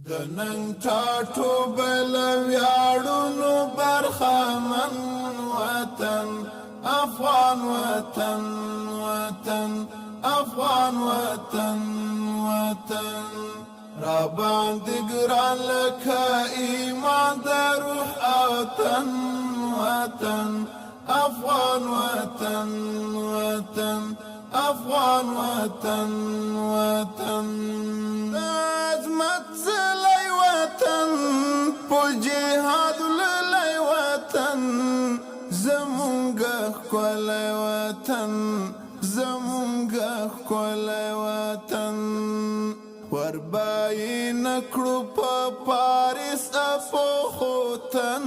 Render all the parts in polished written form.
دنن ټاټو بل ویاړونو برخمن وطن افغان وطن وطن افغان وطن وطن را باندې ګران لکه ایمان د روح او تن وطن افغان وطن وطن افغان وطن وطن عظمت زلی وطن په جهاد للی وطن زمونږه ښکلی وطن زمونږه ښکلی وطن وربای نکړو په پاریس افغان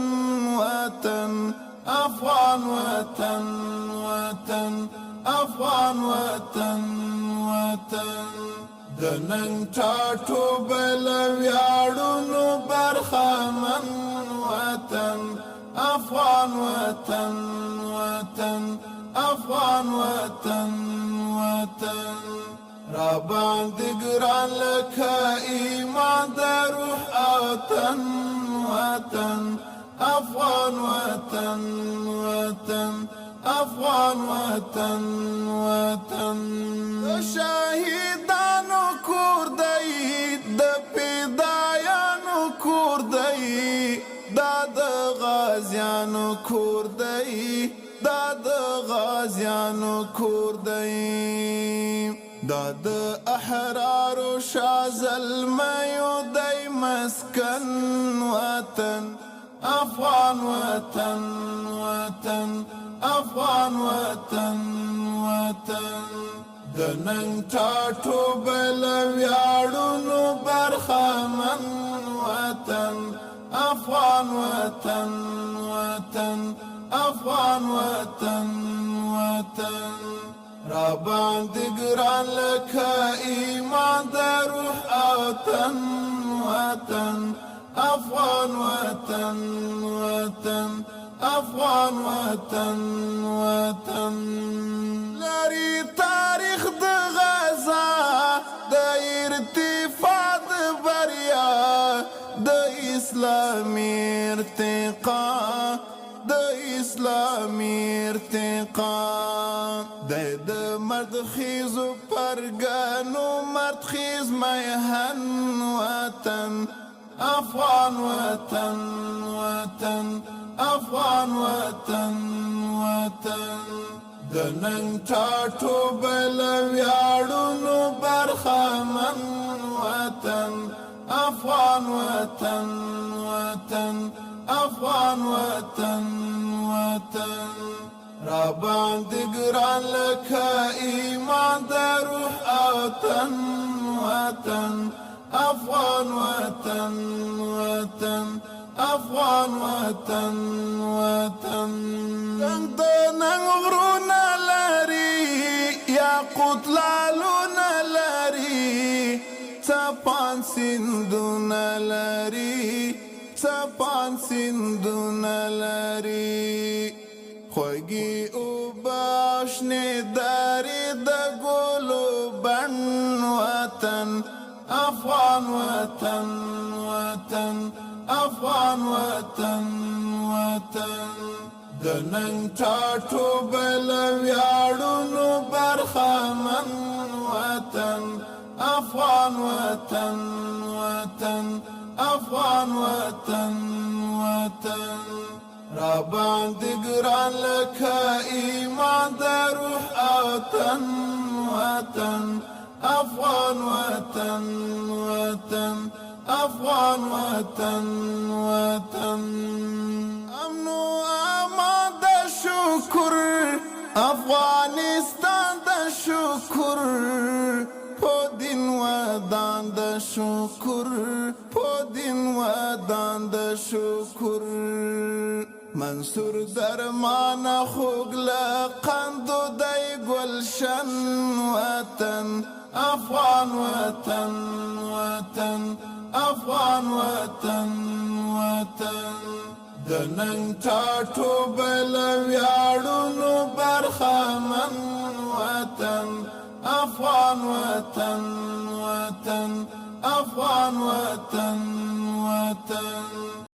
وطن افغان وطن وطن افغان وطن وطن دنن ټاټو بل ویاړونو برخمن وطن افغان وطن وطن افغان وطن وطن را باندې ګران لکه ایمان د روح او تن وطن افغان وطن وطن افغان وطن وطن شهیدانو کور دی د فدایانو کور دی دا د غازیانو کور دی دا د غازیانو کور دی دا د احرارو شازلمیو دی مسکن وطن افغان وطن وطن افغان وطن وطن دنن ټاټو بل ویاړونو برخمن وطن افغان وطن وطن افغان وطن وطن را باندې ګران لکه ایمان د روح او تن وطن افغان وطن وطن افغان وطن وطن لري تاریخ د غزا د ارتفاع د بریا د اسلامي ارتقا د اسلامي ارتقا د مرد خیزو پرګانو مرد خیز میهن وطن افغان وطن وطن افغان وطن وطن دنن ټاټو بل ویاړونو برخمن وطن افغان وطن وطن افغان وطن وطن را باندې ګران لکه ایمان د روح او تن وطن افغان وطن وطن افغان وطن وطن دنن غرونه لري یاقوت لالونه لري څپان سیندونه لري څپان سیندونه لري خوږې اوبه شنې درې د ګلو بڼ وطن افغان وطن وطن افغان وطن وطن دنن ټاټو بل ویاړونو برخمن وطن افغان وطن وطن افغان وطن وطن را باندې ګران لکه ایمان د روح او تن وطن افغان وطن وطن افغان وطن وطن امن و امان د شکر افغانستان د شکر په دین ودان د شکر په دین ودان د شکر منصور درمان خوګل قندو دای گلشن وطن افغان وطن وطن افغان وطن وطن دنن ټاټو بل ویاړونو برخمن وطن افغان وطن وطن افغان وطن وطن